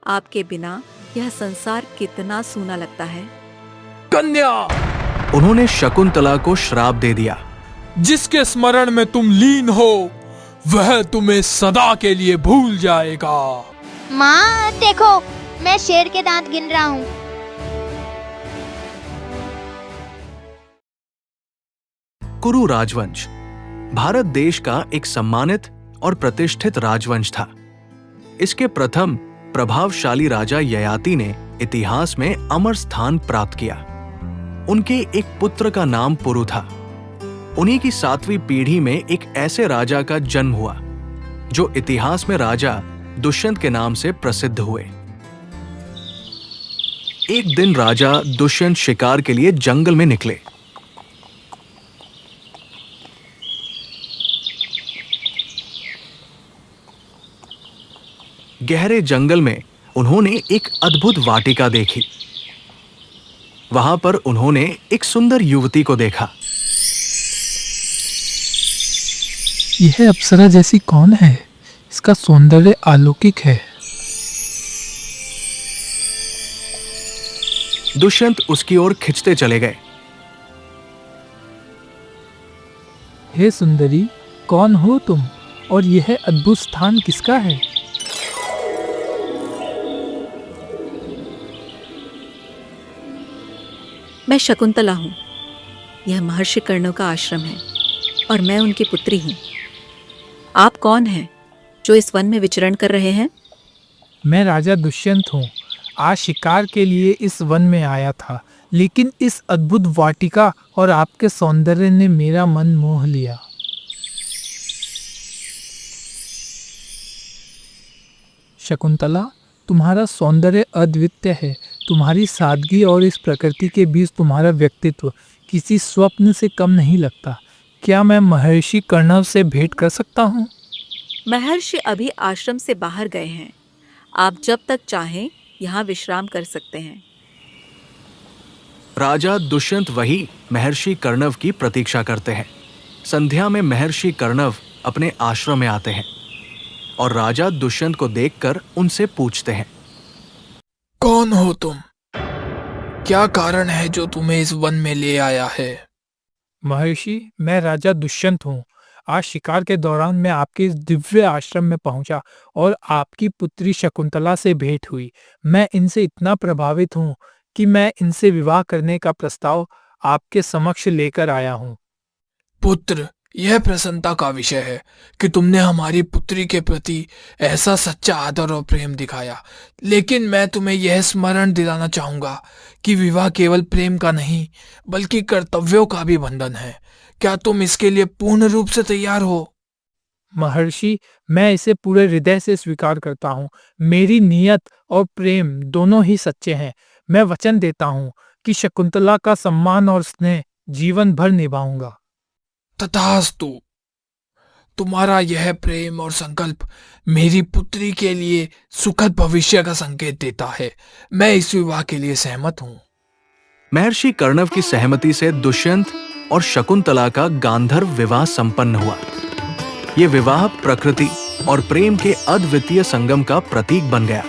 आपके बिना यह संसार कितना सूना लगता है। कन्या, उन्होंने शकुंतला को श्राप दे दिया। जिसके स्मरण में तुम लीन हो वह तुम्हें सदा के लिए भूल जाएगा। माँ देखो, मैं शेर के दांत गिन रहा हूँ। कुरु राजवंश भारत देश का एक सम्मानित और प्रतिष्ठित राजवंश था। इसके प्रथम प्रभावशाली राजा ययाति ने इतिहास में अमर स्थान प्राप्त किया। उनके एक पुत्र का नाम पुरु था। उन्हीं की 7वीं पीढ़ी में एक ऐसे राजा का जन्म हुआ जो इतिहास में राजा दुष्यंत के नाम से प्रसिद्ध हुए। एक दिन राजा दुष्यंत शिकार के लिए जंगल में निकले। गहरे जंगल में उन्होंने एक अद्भुत वाटिका देखी। वहां पर उन्होंने एक सुंदर युवती को देखा। यह अप्सरा जैसी कौन है? इसका सौंदर्य अलौकिक है। दुष्यंत उसकी ओर खिंचते चले गए। हे सुंदरी, कौन हो तुम और यह अद्भुत स्थान किसका है? मैं शकुंतला हूँ। यह महर्षि कर्ण का आश्रम है और मैं उनकी पुत्री हूँ। आप कौन हैं जो इस वन में विचरण कर रहे हैं? मैं राजा दुष्यंत हूँ। आज शिकार के लिए इस वन में आया था, लेकिन इस अद्भुत वाटिका और आपके सौंदर्य ने मेरा मन मोह लिया। शकुंतला, तुम्हारा सौंदर्य अद्वितीय है। तुम्हारी सादगी और इस प्रकृति के बीच तुम्हारा व्यक्तित्व किसी स्वप्न से कम नहीं लगता। क्या मैं महर्षि कर्णव से भेंट कर सकता हूँ? महर्षि अभी आश्रम से बाहर गए हैं। आप जब तक चाहें यहाँ विश्राम कर सकते हैं। राजा दुष्यंत वही महर्षि कर्णव की प्रतीक्षा करते हैं। संध्या में महर्षि कर्णव अपने आश्रम में आते हैं और राजा दुष्यंत को देखकर उनसे पूछते हैं, कौन हो तुम? क्या कारण है जो तुम्हें इस वन में ले आया है? महर्षि, मैं राजा दुष्यंत हूँ। आज शिकार के दौरान मैं आपके इस दिव्य आश्रम में पहुंचा और आपकी पुत्री शकुंतला से भेंट हुई। मैं इनसे इतना प्रभावित हूँ कि मैं इनसे विवाह करने का प्रस्ताव आपके समक्ष लेकर आया हूँ। पुत्र, यह प्रसन्नता का विषय है कि तुमने हमारी पुत्री के प्रति ऐसा सच्चा आदर और प्रेम दिखाया। लेकिन मैं तुम्हें यह स्मरण दिलाना चाहूंगा कि विवाह केवल प्रेम का नहीं बल्कि कर्तव्यों का भी बंधन है। क्या तुम इसके लिए पूर्ण रूप से तैयार हो? महर्षि, मैं इसे पूरे हृदय से स्वीकार करता हूँ। मेरी नियत और प्रेम दोनों ही सच्चे हैं। मैं वचन देता हूँ कि शकुंतला का सम्मान और स्नेह जीवन भर निभाऊंगा। तथास्तु। तुम्हारा यह प्रेम और संकल्प मेरी पुत्री के लिए सुखद भविष्य का संकेत देता है। मैं इस विवाह के लिए सहमत हूँ। महर्षि कर्णव की सहमति से दुष्यंत और शकुंतला का गांधर्व विवाह संपन्न हुआ। यह विवाह प्रकृति और प्रेम के अद्वितीय संगम का प्रतीक बन गया।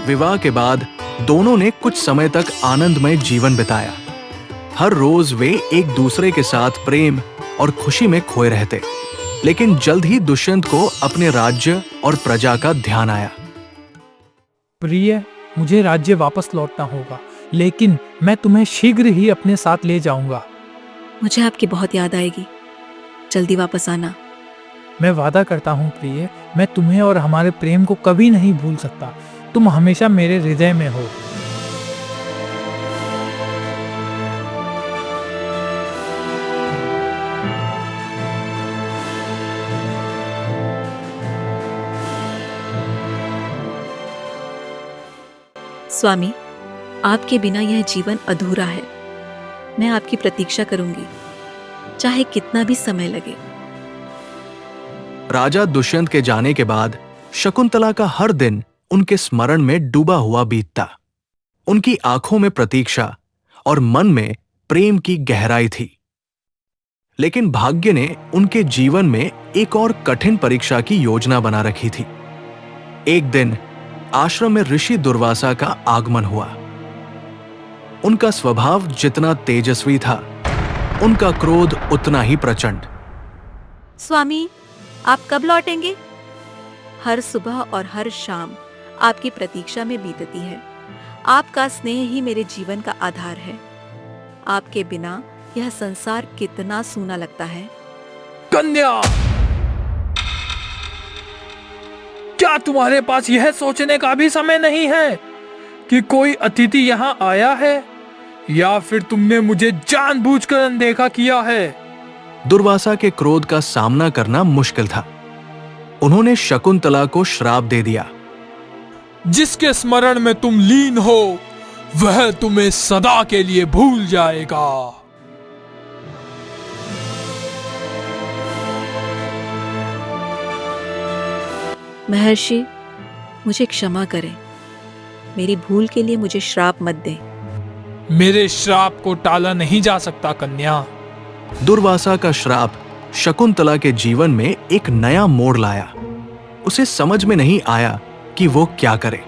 विवाह के बाद दोनों ने कुछ समय तक आनंदमय जीवन बिताया। हर रोज वे एक दूसरे के साथ प्रेम और खुशी में खोए रहते। लेकिन जल्द ही दुष्यंत को अपने राज्य और प्रजा का ध्यान आया। प्रिय, मुझे राज्य वापस लौटना होगा, लेकिन मैं तुम्हें शीघ्र ही अपने साथ ले जाऊंगा। मुझे आपकी बहुत याद आएगी। जल्दी वापस आना। मैं वादा करता हूँ प्रिय, मैं तुम्हें और हमारे प्रेम को कभी नहीं भूल सकता। तुम हमेशा मेरे हृदय में हो। स्वामी, आपके बिना यह जीवन अधूरा है। मैं आपकी प्रतीक्षा करूंगी, चाहे कितना भी समय लगे। राजा दुष्यंत के जाने के बाद शकुंतला का हर दिन उनके स्मरण में डूबा हुआ बीतता। उनकी आंखों में प्रतीक्षा और मन में प्रेम की गहराई थी। लेकिन भाग्य ने उनके जीवन में एक और कठिन परीक्षा की योजना बना रखी थी। एक दिन आश्रम में ऋषि दुर्वासा का आगमन हुआ। उनका स्वभाव जितना तेजस्वी था, उनका क्रोध उतना ही प्रचंड। स्वामी, आप कब लौटेंगे? हर सुबह और हर शाम आपकी प्रतीक्षा में बीतती है। आपका स्नेह ही मेरे जीवन का आधार है। आपके बिना यह संसार कितना सूना लगता है। कन्या, क्या तुम्हारे पास यह सोचने का भी समय नहीं है कि कोई अतिथि यहाँ आया है, या फिर तुमने मुझे जानबूझकर अनदेखा किया है? दुर्वासा के क्रोध का सामना करना मुश्किल था। उन्होंने शकुंतला को श्राप दे दिया। जिसके स्मरण में तुम लीन हो, वह तुम्हें सदा के लिए भूल जाएगा। महर्षि, मुझे क्षमा करें। मेरी भूल के लिए मुझे श्राप मत दें। मेरे श्राप को टाला नहीं जा सकता कन्या। दुर्वासा का श्राप शकुंतला के जीवन में एक नया मोड़ लाया। उसे समझ में नहीं आया कि वो क्या करे।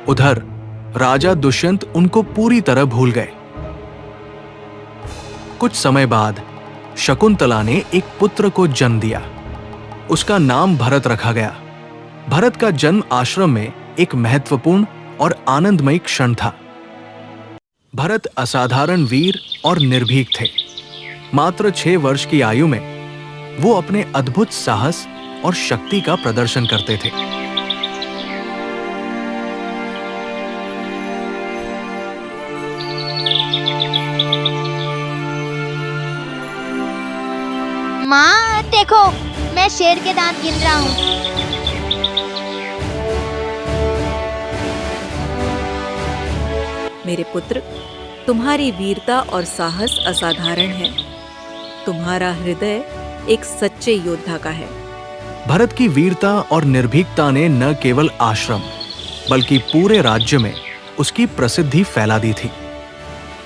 उधर राजा दुष्यंत उनको पूरी तरह भूल गए। कुछ समय बाद शकुंतला ने एक पुत्र को जन्म दिया। उसका नाम भरत रखा गया। भरत का जन्म आश्रम में एक महत्वपूर्ण और आनंदमयी क्षण था। भरत असाधारण वीर और निर्भीक थे। मात्र 6 वर्ष की आयु में वो अपने अद्भुत साहस और शक्ति का प्रदर्शन करते थे। माँ देखो, मैं शेर के दांत गिन रहा हूँ। मेरे पुत्र, तुम्हारी वीरता और साहस असाधारण है। तुम्हारा हृदय एक सच्चे योद्धा का है। भरत की वीरता और निर्भीकता ने न केवल आश्रम बल्कि पूरे राज्य में उसकी प्रसिद्धि फैला दी थी।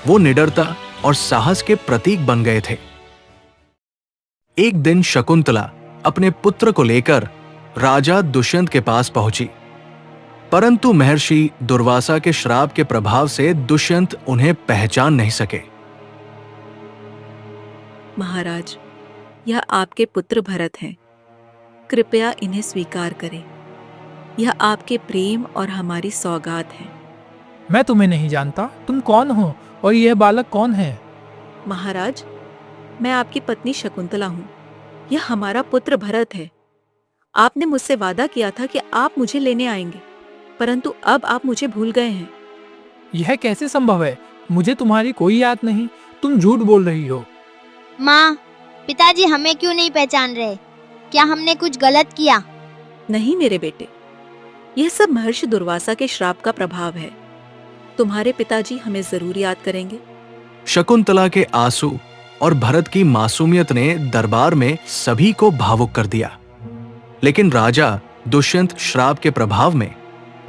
वो निडरता और साहस के प्रतीक बन गए थे। एक दिन शकुंतला अपने पुत्र को लेकर राजा दुष्यंत के पास पहुंची, परंतु महर्षि दुर्वासा के श्राप के प्रभाव से दुष्यंत उन्हें पहचान नहीं सके। महाराज, यह आपके पुत्र भरत हैं। कृपया इन्हें स्वीकार करें। यह आपके प्रेम और हमारी सौगात है। मैं तुम्हें नहीं जानता, तुम कौन हो और यह बालक कौन है? महाराज, मैं आपकी पत्नी शकुंतला हूँ। यह हमारा पुत्र भरत है। आपने मुझसे वादा किया था कि आप मुझे लेने आएंगे, परंतु अब आप मुझे भूल गए हैं। यह कैसे संभव है? मुझे तुम्हारी कोई याद नहीं। तुम झूठ बोल रही हो। माँ, पिताजी हमें क्यों नहीं पहचान रहे? क्या हमने कुछ गलत किया? नहीं मेरे बेटे, यह सब महर्षि दुर्वासा के श्राप का प्रभाव है। तुम्हारे पिताजी हमें जरूर याद करेंगे। शकुंतला के आंसू और भरत की मासूमियत ने दरबार में सभी को भावुक कर दिया। लेकिन राजा दुष्यंत श्राप के प्रभाव में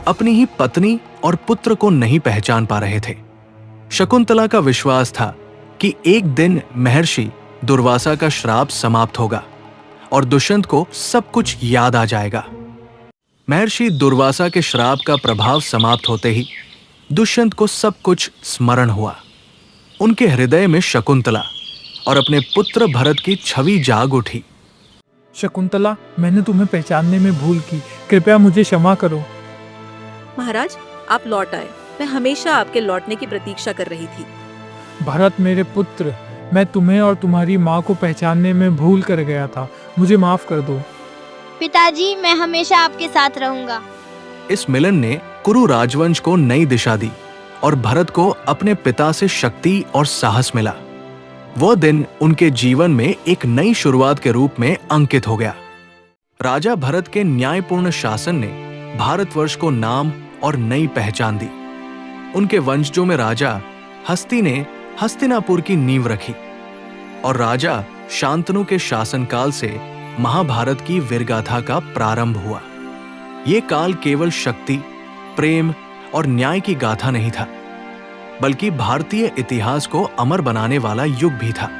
अपनी ही पत्नी और पुत्र को नहीं पहचान पा रहे थे। शकुंतला का विश्वास था कि एक दिन महर्षि दुर्वासा का श्राप समाप्त होगा और दुष्यंत को सब कुछ याद आ जाएगा। महर्षि दुर्वासा के श्राप का प्रभाव समाप्त होते ही दुष्यंत को सब कुछ स्मरण हुआ। उनके हृदय में शकुंतला और अपने पुत्र भरत की छवि जाग उठी। शकुंतला, मैंने तुम्हें पहचानने में भूल की। कृपया मुझे क्षमा करो। महाराज, आप लौट आए। मैं हमेशा आपके लौटने की प्रतीक्षा कर रही थी। भरत मेरे पुत्र, मैं तुम्हें और तुम्हारी माँ को पहचानने में भूल कर गया था। मुझे माफ कर दो। पिताजी, मैं हमेशा आपके साथ रहूंगा। इस मिलन ने कुरु राजवंश को नई दिशा दी और भरत को अपने पिता से शक्ति और साहस मिला। वह दिन उनके जीवन में एक नई शुरुआत के रूप में अंकित हो गया। राजा भरत के न्यायपूर्ण शासन ने भारतवर्ष को नाम और नई पहचान दी। उनके वंशजों में राजा हस्ती ने हस्तिनापुर की नींव रखी और राजा शांतनु के शासनकाल से महाभारत की वीरगाथा का प्रारंभ हुआ। ये काल केवल शक्ति, प्रेम और न्याय की गाथा नहीं था, बल्कि भारतीय इतिहास को अमर बनाने वाला युग भी था।